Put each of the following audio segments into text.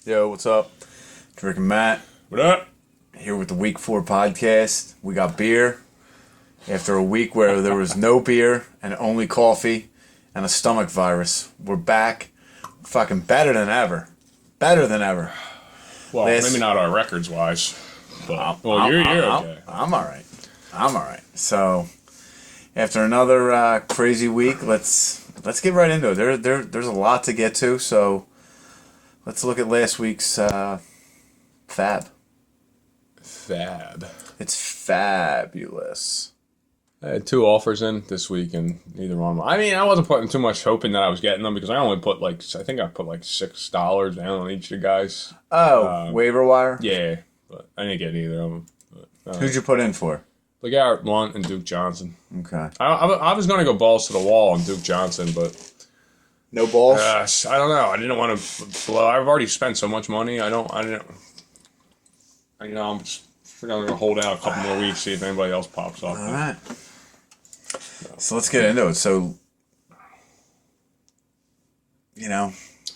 Yo, what's up? Drake and Matt. What up? Here with the week 4 podcast. We got beer. After a week where there was no beer and only coffee and a stomach virus, we're back. Fucking better than ever. Better than ever. Well, maybe not our records wise, but you're okay. I'm all right. So, after another crazy week, let's get right into it. There's a lot to get to, so let's look at last week's fab. Fab. It's fabulous. I had 2 offers in this week, and neither one. I mean, I wasn't putting too much hope in that I was getting them because I only put I think I put $6 down on each of the guys. Oh, waiver wire? Yeah, but I didn't get either of them. But, Who'd you put in for? LeGarrette Blount and Duke Johnson. Okay. I was going to go balls to the wall on Duke Johnson, but no balls? I don't know. I didn't want to blow. I've already spent so much money. I'm just going to hold out a couple more weeks, see if anybody else pops up. All right. So let's get into it. So,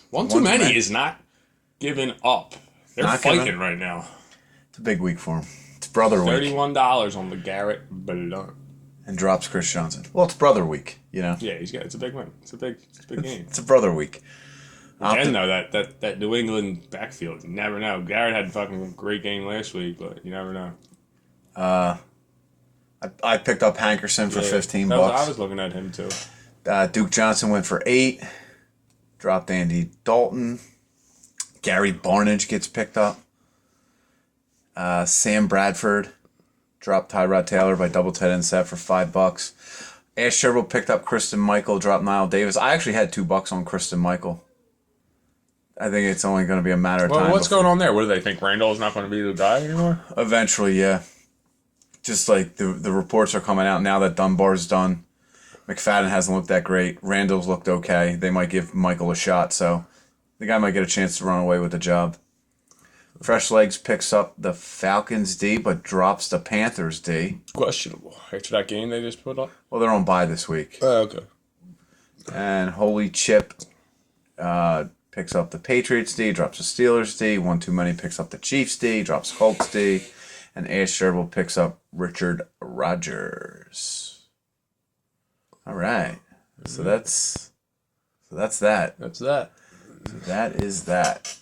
one too many is not giving up. They're not fighting right now. It's a big week for him. It's brother week. $31 on LeGarrette Blount. And drops Chris Johnson. Well, it's brother week, Yeah, it's a big win. It's a big game. It's a brother week. Again, though, that New England backfield, you never know. Garrett had a fucking great game last week, but you never know. I picked up Hankerson for $15. I was looking at him too. Duke Johnson went for $8. Dropped Andy Dalton. Gary Barnage gets picked up. Sam Bradford dropped Tyrod Taylor by double tight end set for $5. Ash Sherwood picked up Kristen Michael, dropped Niall Davis. I actually had $2 on Kristen Michael. I think it's only going to be a matter of time. What's going on there? What do they think? Randall's not going to be the guy anymore? Eventually, yeah. Just like the reports are coming out now that Dunbar's done. McFadden hasn't looked that great. Randall's looked okay. They might give Michael a shot, so the guy might get a chance to run away with the job. Fresh Legs picks up the Falcons D, but drops the Panthers D. Questionable. After that game they just put up? Well, they're on bye this week. Oh, okay. And Holy Chip picks up the Patriots D, drops the Steelers D. One Too Many picks up the Chiefs D, drops Colts D. And Ash Sherwood picks up Richard Rodgers. All right. So that's that. That's that. So that is that.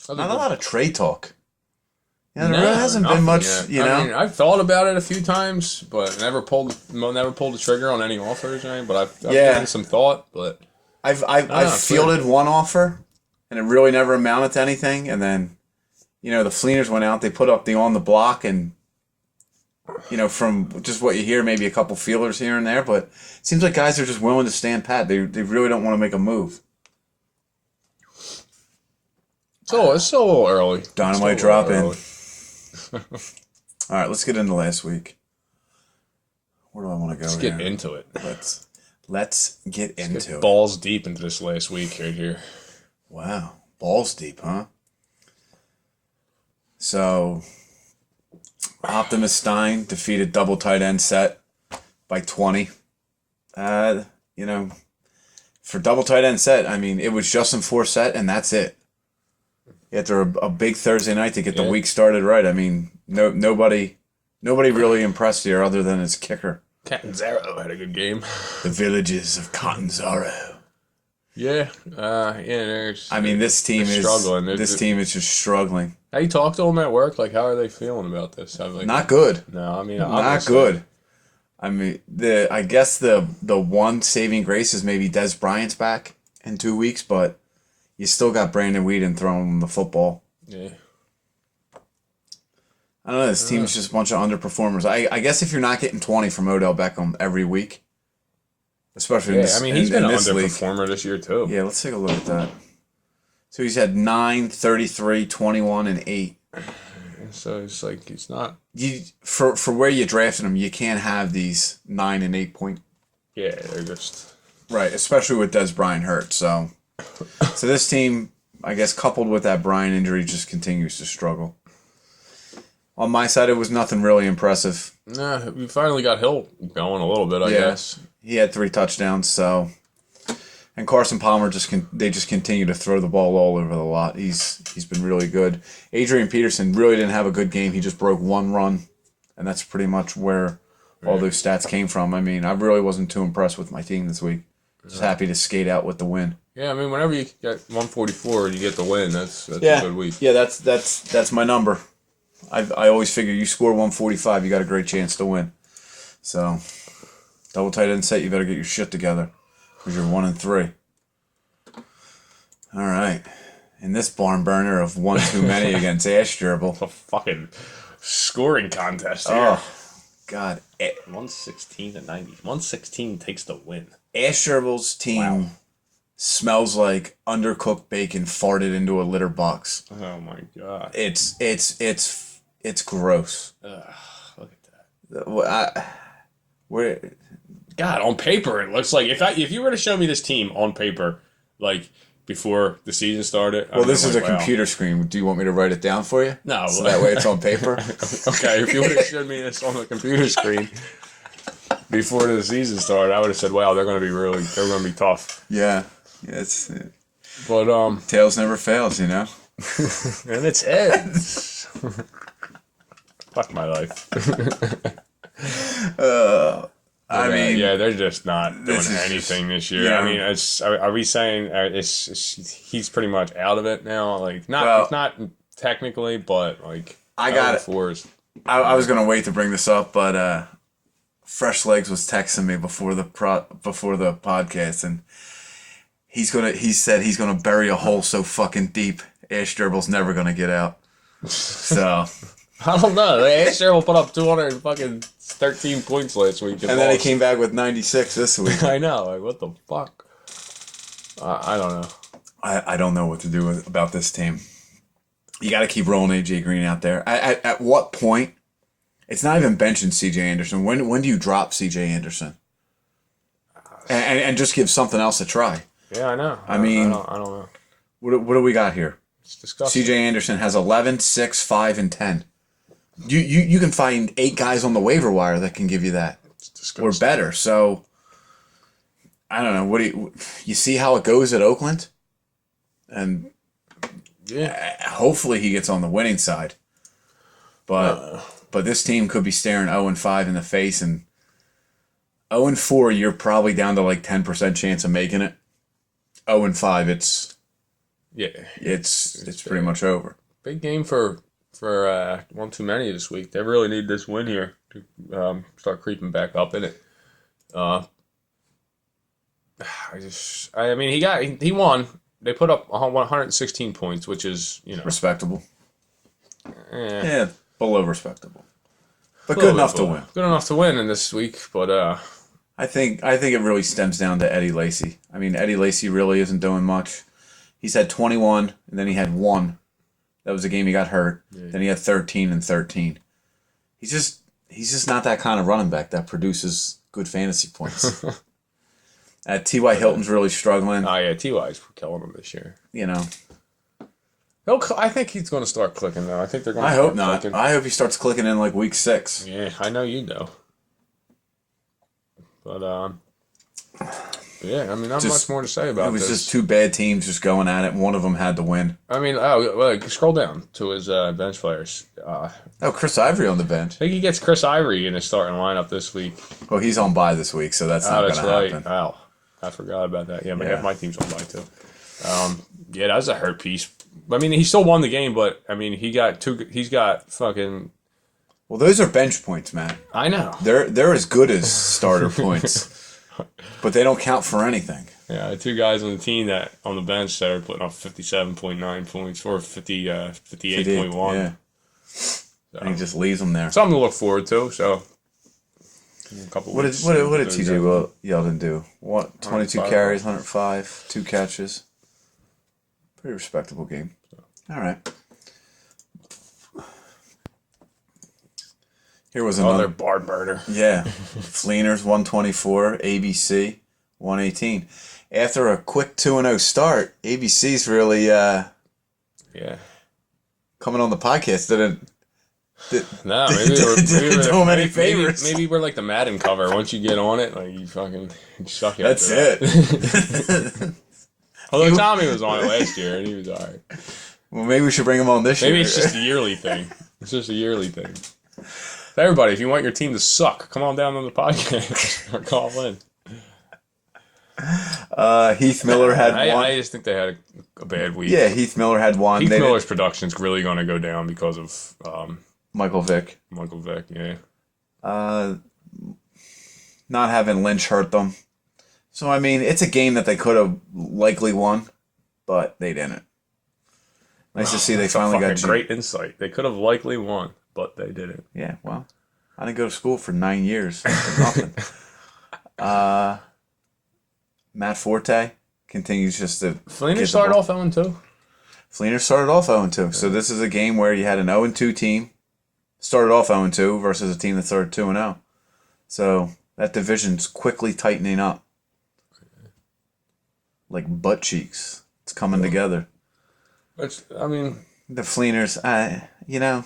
Not a lot of trade talk. Yeah, there really hasn't been much, yet. I mean, I've thought about it a few times, but never pulled the trigger on any offers or anything. But I've given some thought. But I've fielded one offer, and it really never amounted to anything. And then, the Fleeners went out. They put up the on the block, and from just what you hear, maybe a couple feelers here and there. But it seems like guys are just willing to stand pat. They really don't want to make a move. So it's still a little early. Dynamite drop in. All right, let's get into last week. Where do I want to go? Let's get into it. Let's get into it. Balls deep into this last week right here. Wow, balls deep, huh? So, Optimus Stein defeated double tight end set by 20. For double tight end set, I mean, it was Justin Forsett, and that's it. After a big Thursday night to get the week started right. I mean, nobody really impressed here other than his kicker. Catanzaro had a good game. The Villages of Catanzaro. Yeah, this team is struggling. This team is just struggling. How you talk to them at work? Like, how are they feeling about this? Not good. No, I mean, not good. I mean, I guess the one saving grace is maybe Des Bryant's back in 2 weeks, but you still got Brandon Whedon throwing him the football. Yeah. I don't know. This team is just a bunch of underperformers. I guess if you're not getting 20 from Odell Beckham every week, especially in this, he's been an underperformer league this year too. Yeah, let's take a look at that. So he's had 9, 33, 21, and 8. So it's like he's not. For where you drafted him, you can't have these 9 and 8 point. Yeah, they're just right, especially with Des Bryant hurt. So this team, I guess, coupled with that Bryant injury, just continues to struggle. On my side, it was nothing really impressive. Nah, we finally got Hill going a little bit, I guess. He had 3 touchdowns, so And Carson Palmer they just continue to throw the ball all over the lot. He's been really good. Adrian Peterson really didn't have a good game. He just broke one run, and that's pretty much where all those stats came from. I mean, I really wasn't too impressed with my team this week. Just happy to skate out with the win. Yeah, I mean, whenever you get 144 and you get the win, that's a good week. Yeah, that's my number. I always figure you score 145, you got a great chance to win. So, double tight end set, you better get your shit together because you're 1-3. All right. In this barn burner of one too many against Ash Gerbil. It's a fucking scoring contest here. Oh, God. 116 to 90. 116 takes the win. Ash Gerbil's team smells like undercooked bacon farted into a litter box. Oh my god. It's gross. Look at that. Where? God, on paper it looks like if you were to show me this team on paper, like before the season started. Well, this is a computer screen. Do you want me to write it down for you? No. So that way it's on paper. Okay, if you would have showed me this on the computer screen before the season started, I would have said, "Wow, they're going to be tough." Yeah, it's. But Tails never fails, you know. And it's heads. Fuck my life. I mean, yeah, they're just not doing anything this year. Yeah. I mean, are we saying he's pretty much out of it now? Like, not technically, but like I got it. I was gonna wait to bring this up, but Fresh Legs was texting me before the podcast, and he said he's gonna bury a hole so fucking deep, Ash Gerbil's never gonna get out. So I don't know. Ash Gerbil put up 213 points last week, and then he came back with 96 this week. I know. Like, what the fuck? I don't know. I don't know what to do about this team. You got to keep rolling AJ Green out there. At what point? It's not even benching CJ Anderson. When do you drop CJ Anderson? And just give something else a try. Yeah, I know. I mean, I don't know. What do we got here? It's disgusting. CJ Anderson has 11, 6, 5, and 10. You can find 8 guys on the waiver wire that can give you that or better. So I don't know. What do you see how it goes at Oakland? And hopefully he gets on the winning side. But this team could be staring 0-5 in the face, and 0-4 you're probably down to like 10% chance of making it. 0-5 it's pretty much over. Big game for one too many this week. They really need this win here to start creeping back up in it. I mean, he won. They put up 116 points, which is, respectable. Yeah, below respectable, but good enough to win. Good enough to win in this week, but I think it really stems down to Eddie Lacy. I mean, Eddie Lacy really isn't doing much. He's had 21, and then he had 1. That was the game he got hurt. Yeah. Then he had 13 and 13. He's just not that kind of running back that produces good fantasy points. T.Y. Hilton's really struggling. Oh, yeah, T.Y.'s killing him this year. I think he's going to start clicking, though. I think they're going to I hope not. Clicking. I hope he starts clicking in like week 6. Yeah, I know you do. But, yeah, I mean, not much more to say about this. It was just 2 bad teams just going at it, and one of them had to win. I mean, scroll down to his bench players. Chris Ivory on the bench. I think he gets Chris Ivory in his starting lineup this week. Well, he's on bye this week, so that's not going to happen. Oh, I forgot about that. Yeah, my team's on bye, too. Yeah, that was a hurt piece. I mean, he still won the game, but, I mean, he's got fucking... Well, those are bench points, man. I know. They're as good as starter points. But they don't count for anything. Yeah, 2 guys on the team on the bench that are putting up 57.9 points or 58.1. Yeah. So, and he just leaves them there. Something to look forward to. So, what did TJ Yeldon do? 22 carries, 105, 2 catches. Pretty respectable game. All right. Here was another barn burner. Yeah. Fleeners 124, ABC 118. After a quick 2-0 start, ABC's really coming on the podcast. No, maybe Didn't do him any favors. Maybe we're like the Madden cover. Once you get on it, like you fucking suck it. That's it. Although Tommy was on it last year and he was alright. Well, maybe we should bring him on this year. Maybe it's just a yearly thing. It's just a yearly thing. So everybody, if you want your team to suck, come on down on the podcast or call in. Heath Miller had one. I just think they had a bad week. Yeah, Heath Miller had one. Heath Miller's production's really going to go down because of Michael Vick. Michael Vick, yeah. Not having Lynch hurt them. So, I mean, it's a game that they could have likely won, but they didn't. Nice to see they finally got great insight. They could have likely won, but they didn't. Yeah, well, I didn't go to school for 9 years. For nothing. Matt Forte continues just to... Fleener started off 0-2. Fleener started off 0-2. So this is a game where you had an 0-2 team, started off 0-2 versus a team that started 2-0. So that division's quickly tightening up. Like butt cheeks. It's coming together. I mean... The Fleeners, I don't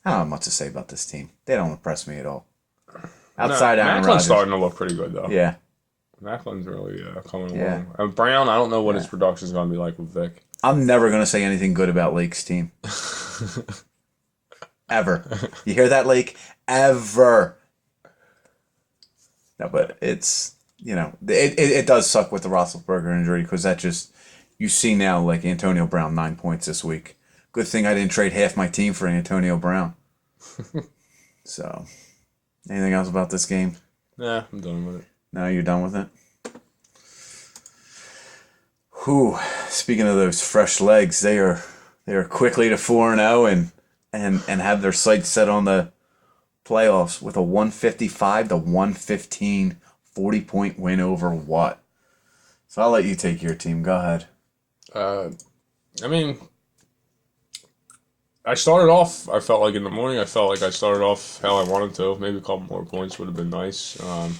have much to say about this team. They don't impress me at all. Outside Aaron Rodgers. Macklin's starting to look pretty good, though. Yeah. Macklin's really coming along. Brown, I don't know what his production's going to be like with Vic. I'm never going to say anything good about Lake's team. Ever. You hear that, Lake? Ever. No, but it's, it does suck with the Roethlisberger injury because that just, you see now, like Antonio Brown, 9 points this week. Good thing I didn't trade half my team for Antonio Brown. So, anything else about this game? Nah, I'm done with it. No, you're done with it? Whew. Speaking of those fresh legs, they are quickly to 4-0 and have their sights set on the playoffs with a 155-115 40-point win over what? So I'll let you take your team. Go ahead. I mean, I started off, I felt like in the morning, I started off how I wanted to. Maybe a couple more points would have been nice. I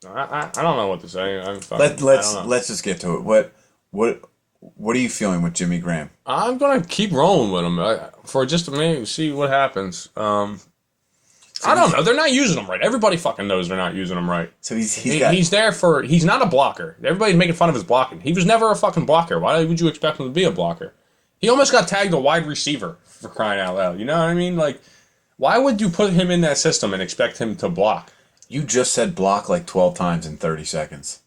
don't know what to say. Let's just get to it. What are you feeling with Jimmy Graham? I'm gonna keep rolling with him for just a minute, see what happens. I don't know. They're not using him right. Everybody fucking knows they're not using him right. So he's not a blocker. Everybody's making fun of his blocking. He was never a fucking blocker. Why would you expect him to be a blocker? He almost got tagged a wide receiver for crying out loud. You know what I mean? Like, why would you put him in that system and expect him to block? You just said block like 12 times in 30 seconds.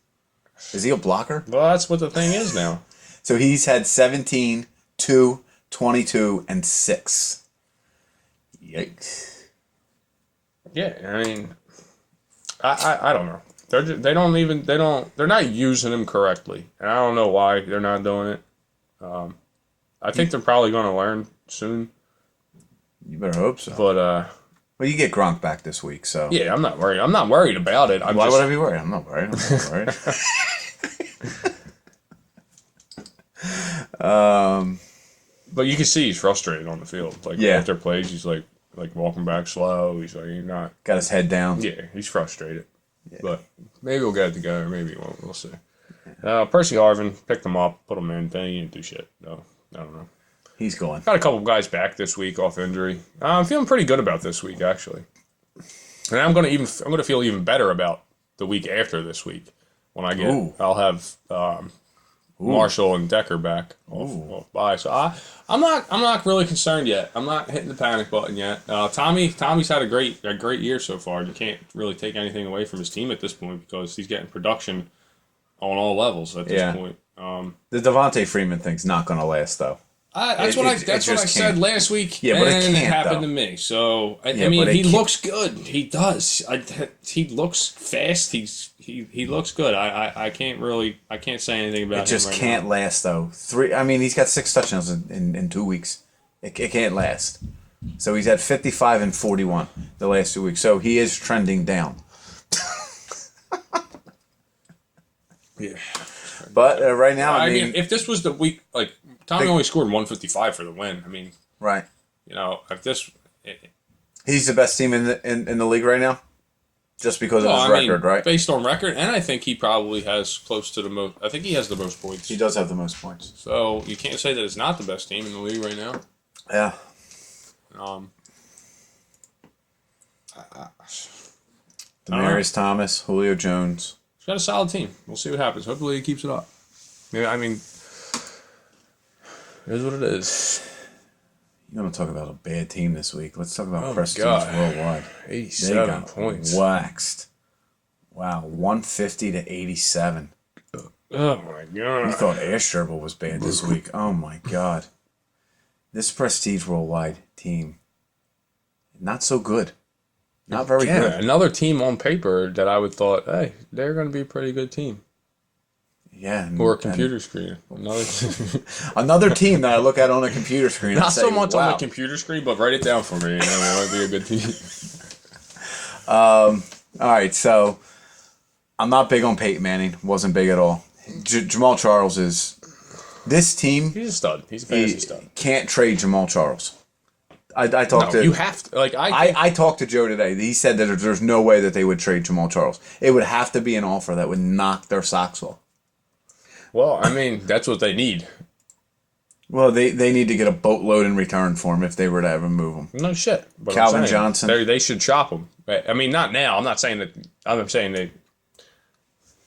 Is he a blocker? Well, that's what the thing is now. So he's had 17, 2, 22, and 6. Yikes. Yeah, I mean, I don't know. They're not using him correctly, and I don't know why they're not doing it. I think they're probably going to learn soon. You better hope so. But well, you get Gronk back this week, so yeah, I'm not worried. I'm not worried about it. Why would I be worried? I'm not worried. But you can see he's frustrated on the field. Like after plays, he's like walking back slow. He's like, he's not got his head down. Yeah, he's frustrated. Yeah. But maybe we'll get it together. Maybe we won't. We'll see. Percy Harvin picked him up, put him in. Then he didn't do shit. No, I don't know. He's going. Got a couple guys back this week off injury. I'm feeling pretty good about this week actually, and I'm gonna feel even better about the week after this week when I'll have Marshall and Decker back off bye. So I'm not really concerned yet. I'm not hitting the panic button yet. Tommy's had a great year so far. You can't really take anything away from his team at this point because he's getting production on all levels at this point. The Devontae Freeman thing's not going to last though. That's what I said last week. Yeah, but it happened to me. So I mean, he looks good. He does. He looks fast. He looks good. I can't say anything about him. It just can't last though. He's got 6 touchdowns in 2 weeks. It can't last. So he's had 55 and 41 the last 2 weeks. So he is trending down. Yeah. But right now, I mean, if this was the week, like Tommy only scored 155 for the win. I mean, right? If this, he's the best team in the league right now. just because of his record, right? Based on record, and I think he probably has close to the most. I think he has the most points. He does have the most points. So you can't say that it's not the best team in the league right now. Yeah. Demaryius Thomas, Julio Jones. He's got a solid team. We'll see what happens. Hopefully he keeps it up. Yeah, I mean, it is what it is. You want to talk about a bad team this week? Let's talk about Prestige Worldwide. 87 points. Waxed. Wow, 150 to 87. Oh my god! You thought Asherble was bad this week? Oh my god! This Prestige Worldwide team, not so good. Not very good. Another team on paper that I would thought, hey, they're going to be a pretty good team. Yeah. Or a computer screen. Another team that I look at on a computer screen. Not so much on the computer screen, but write it down for me. It might be a good team. All right, so I'm not big on Peyton Manning. Wasn't big at all. Jamal Charles is this team. He's a stud. He's a fantasy stud. Can't trade Jamal Charles. I talked to you have to I talked to Joe today. He said that there's no way that they would trade Jamal Charles. It would have to be an offer that would knock their socks off. Well, I mean, that's what they need. Well, they need to get a boatload in return for him if they were to ever move him. No shit. But Calvin Johnson. They should shop him. I mean, not now. I'm not saying that. I'm saying that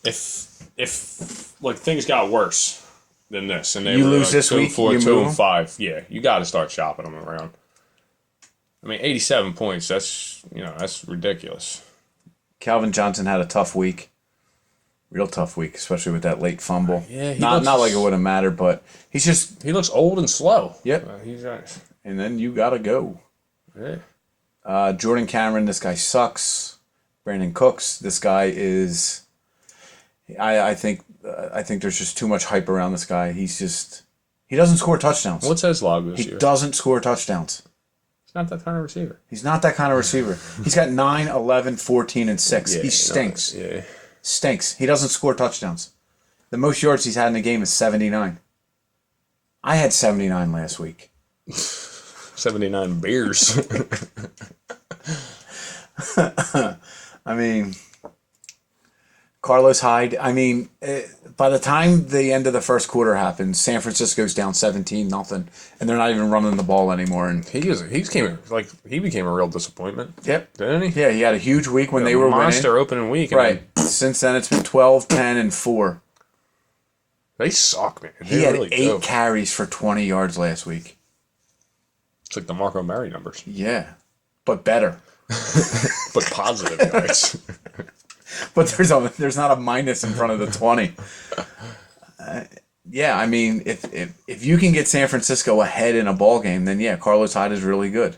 if like things got worse than this, and they you were lose like this 2 week, and 4, you 2 move and 5. Yeah, you got to start shopping them around. I mean, 87 points. That's ridiculous. Calvin Johnson had a tough week. Real tough week, especially with that late fumble. Yeah, not like it would have mattered, but he looks old and slow. Yep. And then you gotta go. Yeah. Jordan Cameron, this guy sucks. Brandon Cooks, this guy is. I think there's just too much hype around this guy. He doesn't score touchdowns. What's his log this year? He doesn't score touchdowns. He's not that kind of receiver. He's not that kind of receiver. He's got 9, 11, 14, and 6. He stinks. Stinks. He doesn't score touchdowns. The most yards he's had in a game is 79. I had 79 last week. 79 beers. I mean, Carlos Hyde. I mean, by the time the end of the first quarter happens, San Francisco's down 17-0, and they're not even running the ball anymore. And he became a real disappointment. Yep, didn't he? Yeah, he had a huge week when they were monster winning. Opening week, right? Since then, it's been 12, 10, and 4. They suck, man. He had 8 carries for 20 yards last week. It's like the Marco Murray numbers. Yeah, but better. But positive yards. But there's not a minus in front of the 20. Yeah, I mean, if you can get San Francisco ahead in a ball game, then yeah, Carlos Hyde is really good.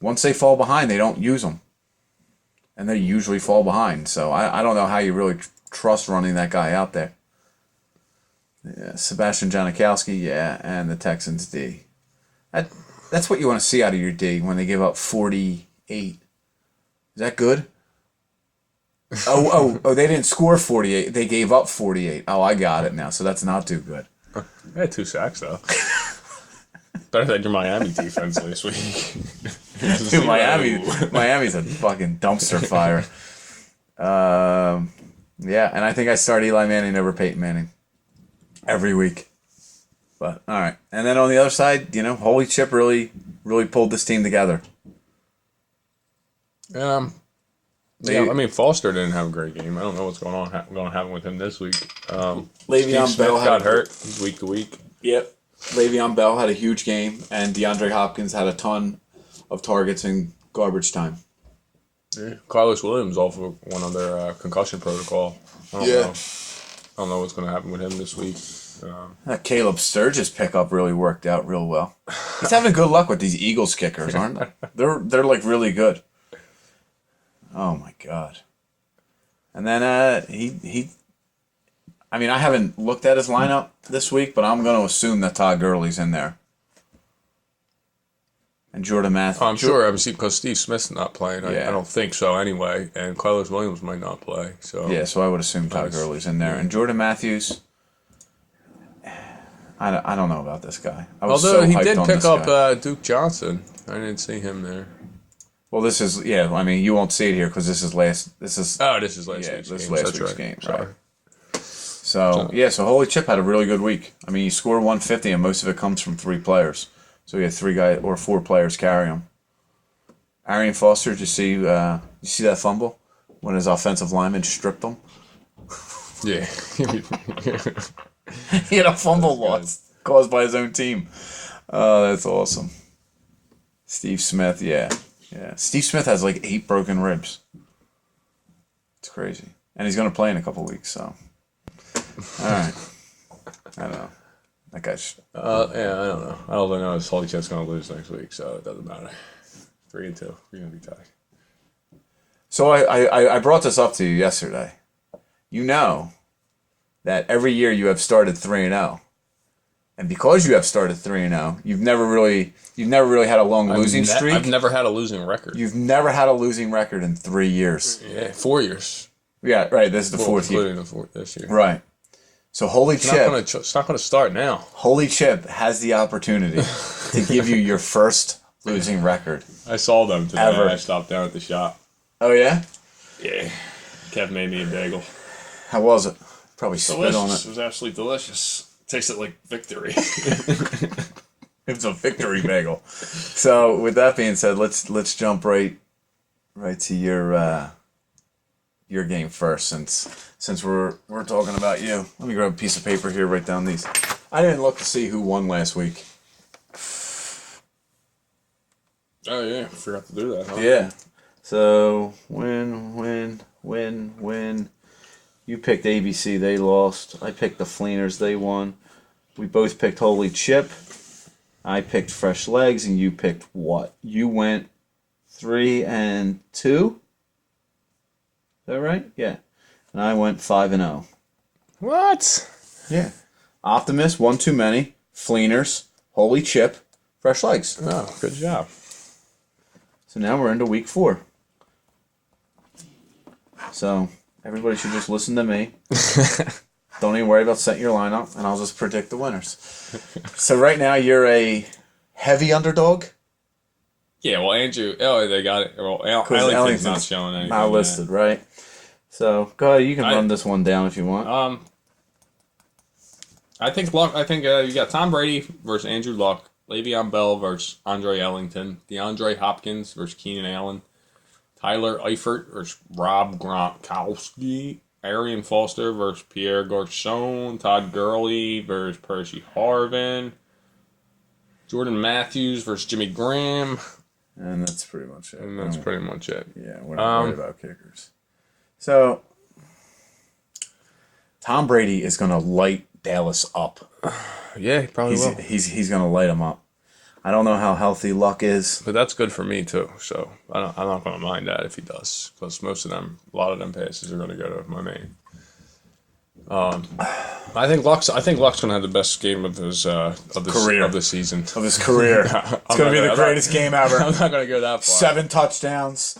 Once they fall behind, they don't use them. And they usually fall behind. So I don't know how you really trust running that guy out there. Yeah, Sebastian Janikowski, yeah, and the Texans D. That's what you want to see out of your D when they give up 48. Is that good? Oh, they didn't score 48. They gave up 48. Oh, I got it now. So that's not too good. I had 2 sacks, though. Better than your Miami defense this week. Dude, Miami's a fucking dumpster fire. Yeah, and I think I start Eli Manning over Peyton Manning every week. But, all right. And then on the other side, Holy Chip really pulled this team together. Yeah, I mean, Foster didn't have a great game. I don't know what's going to happen with him this week. Le'Veon Bell got hurt. He's week to week. Yep. Le'Veon Bell had a huge game, and DeAndre Hopkins had a ton of targets in garbage time. Yeah. Carlos Williams off of one of their concussion protocol. I don't know what's going to happen with him this week. That Caleb Sturgis pickup really worked out real well. He's having good luck with these Eagles kickers, aren't they? They're like really good. Oh my god! And then he. I mean, I haven't looked at his lineup this week, but I'm going to assume that Todd Gurley's in there. And Jordan Matthews. I'm sure, because Steve Smith's not playing. I don't think so anyway. And Carlos Williams might not play. So I would assume Todd Gurley's in there. And Jordan Matthews, I don't know about this guy. Although he did pick up Duke Johnson. I didn't see him there. Well, this is I mean, you won't see it here because this is last. This is This is last week's this is game. last That's week's right. game, Sorry. right? So Holy Chip had a really good week. I mean, he scored 150, and most of it comes from 3 players. So he had 4 players carry him. Arian Foster, did you see that fumble when his offensive lineman stripped him? Yeah. He had a fumble loss caused by his own team. Oh, that's awesome. Steve Smith, yeah. Steve Smith has like 8 broken ribs. It's crazy, and he's going to play in a couple weeks. So, all right. I don't know. That guy's. I don't know. I don't know if Holy Chip's going to lose next week, so it doesn't matter. 3-2. We're going to be tied. So I brought this up to you yesterday. You know that every year you have started 3-0. And because you have started 3-0, you've never really had a long losing streak. I've never had a losing record. You've never had a losing record in 3 years. Yeah, 4 years. Yeah, right. This is the 4th year. Including the 4th this year. Right. So Holy Chip. It's not going to start now. Holy Chip has the opportunity to give you your first losing record. I saw them today. Ever. I stopped down at the shop. Oh yeah? Yeah. Kev made me a bagel. How was it? Probably spit on it. It was absolutely delicious. Tasted like victory. It was a victory bagel. So with that being said, let's jump right to your game first, since we're talking about you. Let me grab a piece of paper here, write down these. I didn't look to see who won last week. Oh yeah, forgot to do that, huh? Yeah. So win. You picked ABC, they lost. I picked the Fleeners, they won. We both picked Holy Chip. I picked Fresh Legs, and you picked what? You went 3-2. Is that right? Yeah. And I went 5-0. What? Yeah. Optimus, one too many. Fleeners, Holy Chip, Fresh Legs. Oh, good job. So now we're into week 4. So everybody should just listen to me. Don't even worry about setting your lineup, and I'll just predict the winners. So right now you're a heavy underdog. Yeah, well, Andrew. Oh, they got it. Well, Ellington's not showing anything. Not listed, right? So go ahead. You can I run this one down if you want. I think you got Tom Brady versus Andrew Luck, Le'Veon Bell versus Andre Ellington, DeAndre Hopkins versus Keenan Allen, Tyler Eifert versus Rob Gronkowski, Arian Foster versus Pierre Garçon, Todd Gurley versus Percy Harvin, Jordan Matthews versus Jimmy Graham. And that's pretty much it. And that's pretty much it. Yeah, we're not worried about kickers. So Tom Brady is going to light Dallas up. Yeah, he probably will. He's going to light him up. I don't know how healthy Luck is. But that's good for me, too. So I'm not going to mind that if he does. Because a lot of them passes are going to go to my main. I think Luck's going to have the best game of his career. Of the season. Of his career. It's going to be the greatest game ever. I'm not going to go that far. 7 touchdowns.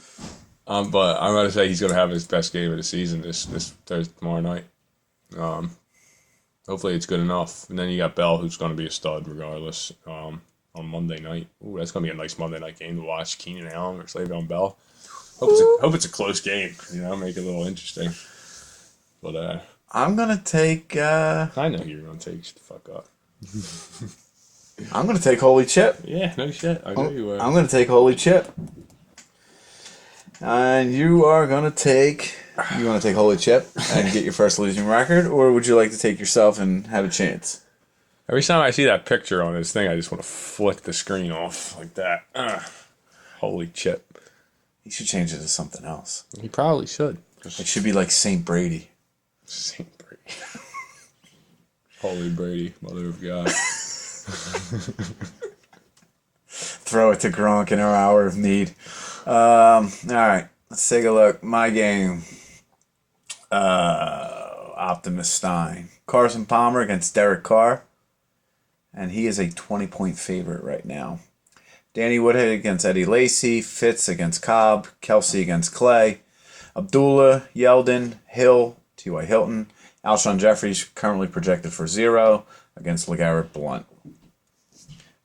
But I'm going to say he's going to have his best game of the season this Thursday, tomorrow night. Hopefully it's good enough. And then you got Bell, who's going to be a stud regardless. On Monday night. Ooh, that's going to be a nice Monday night game to watch. Keenan Allen versus Le'Veon Bell. Hope it's a close game. Make it a little interesting. But I'm going to take... I know you're going to take. Shut the fuck up. I'm going to take Holy Chip. Yeah, no shit. I know you I'm going to take Holy Chip. And you are going to take... You want to take Holy Chip and get your first losing record? Or would you like to take yourself and have a chance? Every time I see that picture on his thing, I just want to flick the screen off like that. Holy Chip. He should change it to something else. He probably should. It should be like St. Brady. St. Brady. Holy Brady, mother of God. Throw it to Gronk in our hour of need. All right, let's take a look. My game. Optimus Stein. Carson Palmer against Derek Carr. And he is a 20-point favorite right now. Danny Woodhead against Eddie Lacy. Fitz against Cobb. Kelsey against Clay. Abdullah, Yeldon, Hill, T.Y. Hilton. Alshon Jeffries currently projected for 0 against LeGarrette Blount.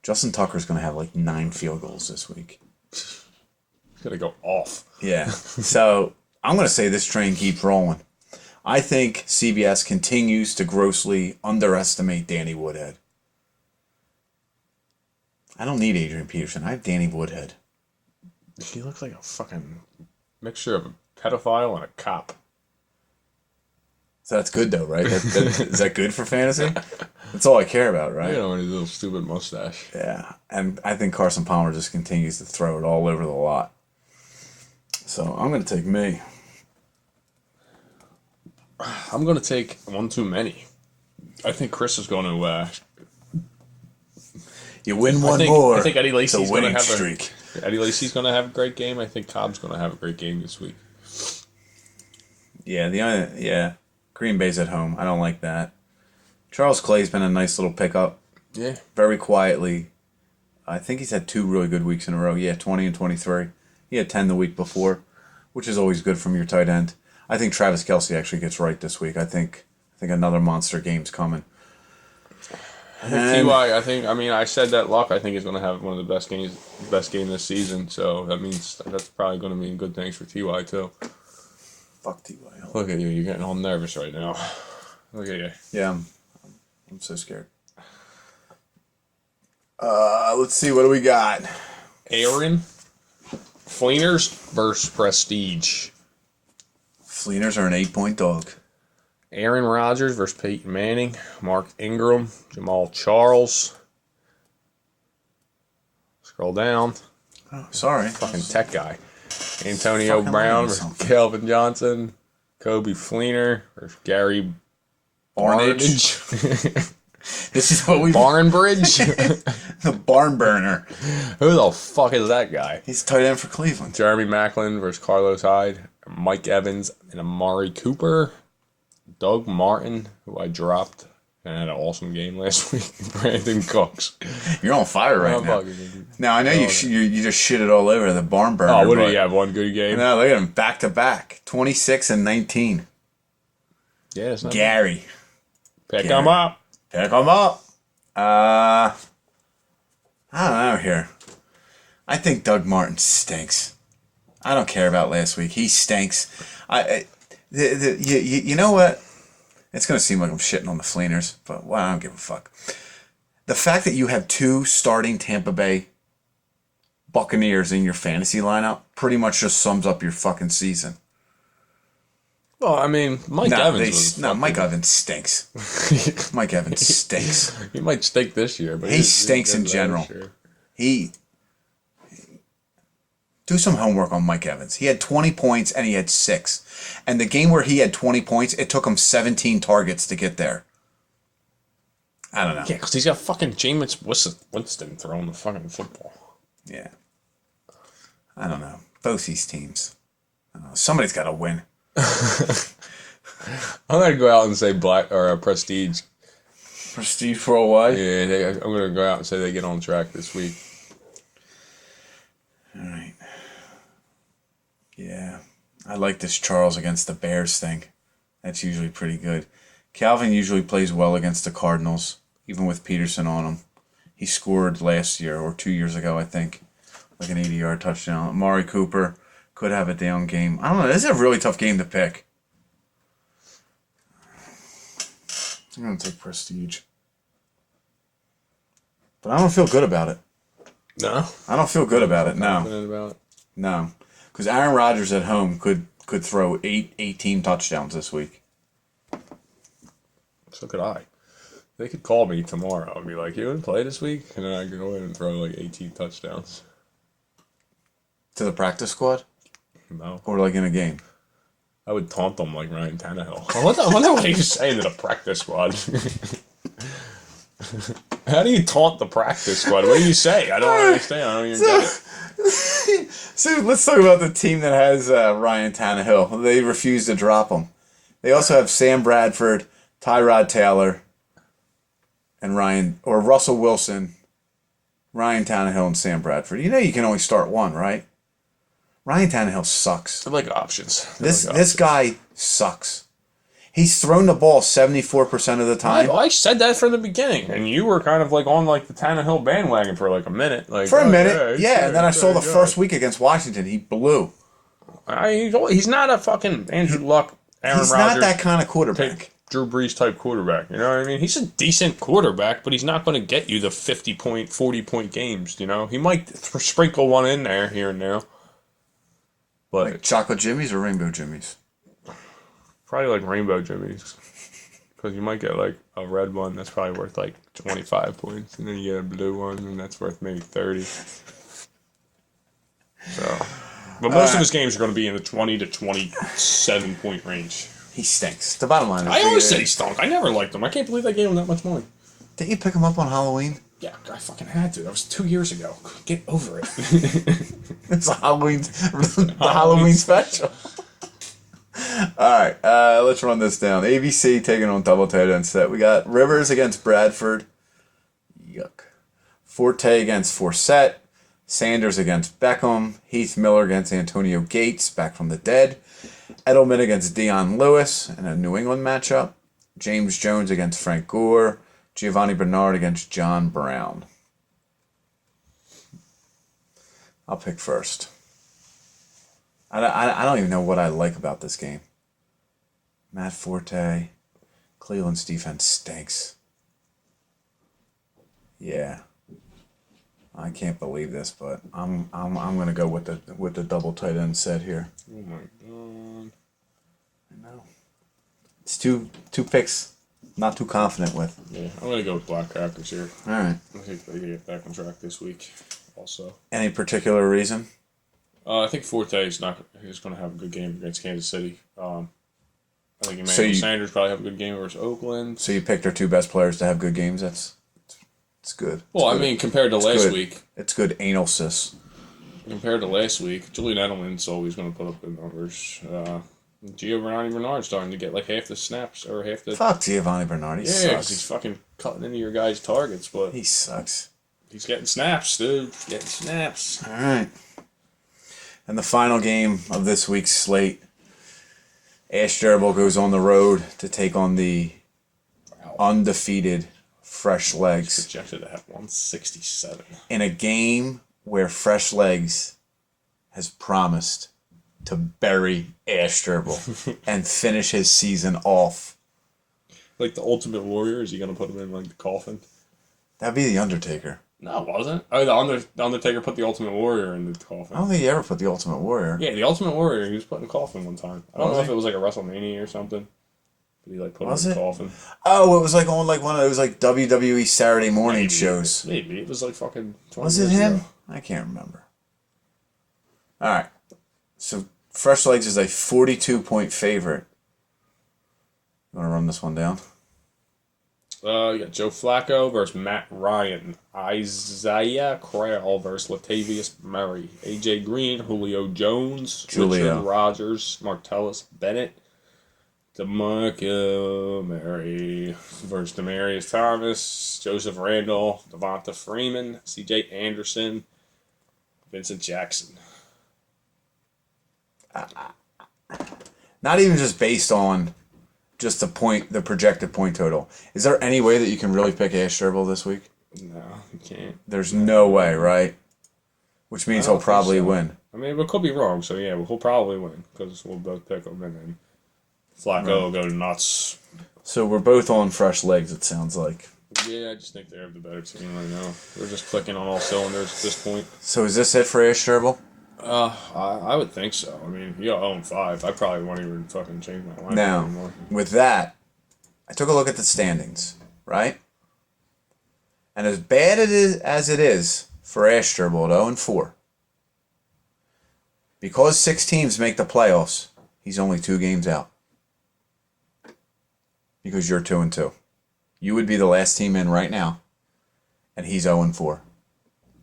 Justin Tucker's going to have like 9 field goals this week. He's gonna go off. Yeah. So I'm going to say this train keeps rolling. I think CBS continues to grossly underestimate Danny Woodhead. I don't need Adrian Peterson. I have Danny Woodhead. He looks like a fucking mixture of a pedophile and a cop. So that's good though, right? Is that good for fantasy? That's all I care about, right? You know, his little stupid mustache. Yeah. And I think Carson Palmer just continues to throw it all over the lot. So I'm going to take me. I'm going to take one too many. I think Chris is going to... You win one more. I think Eddie Lacy's going to have streak. Eddie Lacy's going to have a great game. I think Cobb's going to have a great game this week. Yeah, Green Bay's at home. I don't like that. Charles Clay's been a nice little pickup. Yeah. Very quietly. I think he's had 2 really good weeks in a row. Yeah, 20 and 23. He had 10 the week before, which is always good from your tight end. I think Travis Kelce actually gets right this week. I think another monster game's coming. T.Y., I said that Luck, I think, is going to have one of the best game this season. So that means that's probably going to mean good things for T.Y. too. Fuck T.Y. Look at you. You're getting all nervous right now. Look at you. Yeah, I'm so scared. Let's see. What do we got? Aaron Fleeners versus Prestige. Fleeners are an 8-point dog. Aaron Rodgers versus Peyton Manning. Mark Ingram. Jamal Charles. Scroll down. Oh, sorry. Fucking tech guy. Antonio Fucking Brown learning versus Kelvin Johnson. Kobe Fleener versus Gary Barnage. This is what we Barnbridge. The barn burner. Who the fuck is that guy? He's tight end for Cleveland. Jeremy Maclin versus Carlos Hyde. Mike Evans and Amari Cooper. Doug Martin, who I dropped and had an awesome game last week. Brandon Cooks. You're on fire right now. Now I know you just shit it all over the barn burner. Oh, what did he have? One good game? No, look at him back to back. 26 and 19. Yeah, it's not Gary. bad. Pick him up. Pick him up. I don't know here. I think Doug Martin stinks. I don't care about last week. He stinks. You know what? It's going to seem like I'm shitting on the Fleeners, but well, I don't give a fuck. The fact that you have 2 starting Tampa Bay Buccaneers in your fantasy lineup pretty much just sums up your fucking season. Well, I mean, Mike Evans Mike Evans stinks. Mike Evans stinks. He might stink this year, but he stinks in general. Do some homework on Mike Evans. He had 20 points and he had 6. And the game where he had 20 points, it took him 17 targets to get there. I don't know. Yeah, because he's got fucking Jameis Winston throwing the fucking football. Yeah. I don't know. Both these teams. Somebody's got to win. I'm going to go out and say Prestige. Prestige for a while? Yeah, I'm going to go out and say they get on track this week. All right. Yeah. I like this Charles against the Bears thing. That's usually pretty good. Calvin usually plays well against the Cardinals, even with Peterson on him. He scored last year or 2 years ago, I think, like an 80-yard touchdown. Amari Cooper could have a down game. I don't know. This is a really tough game to pick. I'm going to take Prestige. But I don't feel good about it. No? I don't feel good about it, no. Confident about it? No. Because Aaron Rodgers at home could throw 18 touchdowns this week. So could I. They could call me tomorrow and be like, you want to play this week? And then I could go in and throw like 18 touchdowns. To the practice squad? No. Or like in a game? I would taunt them like Ryan Tannehill. I wonder what he's saying to the practice squad. How do you taunt the practice squad? What do you say? I don't understand. I don't even get it. So let's talk about the team that has Ryan Tannehill. They refuse to drop him. They also have Sam Bradford, Tyrod Taylor, and Russell Wilson, Ryan Tannehill, and Sam Bradford. You know you can only start one, right? Ryan Tannehill sucks. They're like options. This guy sucks. He's thrown the ball 74% of the time. I said that from the beginning, and you were kind of like on like the Tannehill bandwagon for like a minute. Like For a minute, yeah. And then I saw the first week against Washington, he blew. He's not a fucking Andrew Luck, Aaron Rodgers. He's not that kind of quarterback. Drew Brees type quarterback. You know what I mean? He's a decent quarterback, but he's not going to get you the 50-point, 40-point games. You know, he might sprinkle one in there here and there. But like chocolate jimmies or rainbow jimmies? Probably like rainbow jimmies. Because you might get like a red one that's probably worth like 25 points, and then you get a blue one, and that's worth maybe 30. So, but most of his games are going to be in the 20 to 27 point range. He stinks. The bottom line is... I always said he stunk. I never liked him. I can't believe I gave him that much money. Didn't you pick him up on Halloween? Yeah, I fucking had to. That was 2 years ago. Get over it. It's a Halloween special. All right, let's run this down. ABC taking on double tight end set. We got Rivers against Bradford. Yuck. Forte against Forsett. Sanders against Beckham. Heath Miller against Antonio Gates, back from the dead. Edelman against Dion Lewis in a New England matchup. James Jones against Frank Gore. Giovanni Bernard against John Brown. I'll pick first. I don't even know what I like about this game. Matt Forte. Cleveland's defense stinks. Yeah. I can't believe this, but I'm gonna go with the double tight end set here. Oh my god. I know. It's two picks. Not too confident with. Yeah, I'm gonna go with Black Crackers here. All right. I think they get back on track this week. Also. Any particular reason? I think Forte is going to have a good game against Kansas City. I think Emmanuel Sanders probably have a good game versus Oakland. So you picked our two best players to have good games. It's good. Well, I mean, compared to last week, it's good anal cis. Compared to last week, Julian Edelman's always going to put up good numbers. Giovanni Bernard's starting to get like half the snaps or half the. Fuck Giovanni Bernard. He sucks. He's fucking cutting into your guys' targets, but he sucks. He's getting snaps, dude. Getting snaps. All right. And the final game of this week's slate, Ash Jerable goes on the road to take on the undefeated Fresh Legs. He's projected to have 167. In a game where Fresh Legs has promised to bury Ash Jerable and finish his season off. Like the Ultimate Warrior? Is he going to put him in like the coffin? That'd be the Undertaker. No, it wasn't. Oh, the Undertaker put the Ultimate Warrior in the coffin. I don't think he ever put the Ultimate Warrior. Yeah, the Ultimate Warrior, he was put in the coffin one time. I don't know if it was like a WrestleMania or something. But he like put him in the coffin. Oh, it was like on like one of those like WWE Saturday morning shows. Maybe. It was like fucking 20 Was it years him? ago. I can't remember. Alright. So Fresh Legs is a 42-point favorite. You want to run this one down? You got Joe Flacco versus Matt Ryan. Isaiah Crowell versus Latavius Murray. AJ Green, Julio Jones, Richard Rodgers, Martellus Bennett, DeMarco Murray versus Demarius Thomas, Joseph Randall, Devonta Freeman, CJ Anderson, Vincent Jackson. Not even just based on just the projected point total. Is there any way that you can really pick Ash Jerable this week? No, you can't. There's no way, right? Which means he'll probably win. I mean, we could be wrong, so yeah, he'll probably win because we'll both pick him, and then Flacco will go nuts. So we're both on Fresh Legs, it sounds like. Yeah, I just think they have the better team right now. We're just clicking on all cylinders at this point. So is this it for Ash Jerable? I would think so. I mean, you got 0-5. I probably won't even fucking change my line anymore. With that, I took a look at the standings, right? And as bad as it is for Ash Jerable at 0-4, because 6 teams make the playoffs, he's only 2 games out. Because you're 2-2. You would be the last team in right now, and he's 0-4.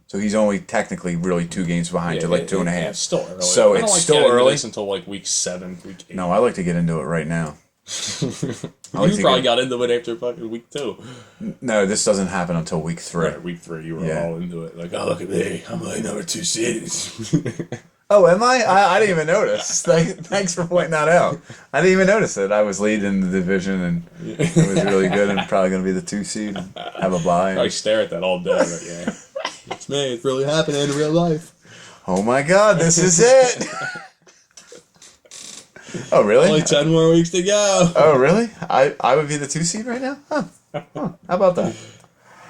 So he's only technically really 2 games behind you, like 2.5. Yeah, it's still early. So it's still early until like week 7, week 8. No, I like to get into it right now. You probably got into it after fucking week 2. No, this doesn't happen until week 3. Right, week 3, you were all into it. Like, oh, look at me. I'm like number 2 seed. Oh, am I? I didn't even notice. Thanks for pointing that out. I didn't even notice it. I was leading the division, and it was really good, and probably going to be the 2 seed and have a bye. I stare at that all day, but yeah. It's me. It's really happening in real life. Oh my God, this is it. Oh, really? Only 10 more weeks to go. Oh, really? I would be the 2 seed right now? Huh. How about that?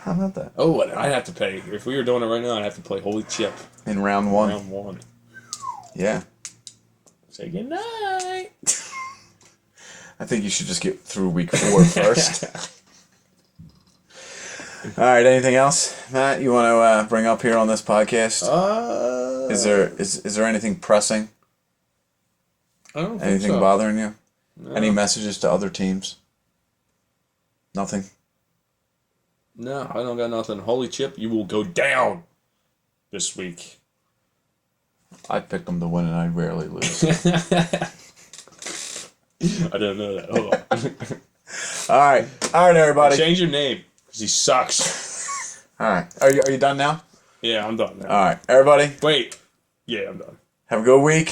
How about that? Oh, and I'd have to pay. If we were doing it right now, I'd have to play Holy Chip. In round 1. Round 1. Yeah. Say goodnight. I think you should just get through week 4 first. All right. Anything else, Matt? You want to bring up here on this podcast? Is there anything pressing? I don't think Anything so. bothering you? No. Any messages to other teams? Nothing. No, I don't got nothing. Holy Chip, you will go down this week. I picked them to win, and I rarely lose. I didn't know that. Oh. All right, everybody. Change your name because he sucks. All right, are you done now? Yeah, I'm done now. All right, everybody. Wait. Yeah, I'm done. Have a good week.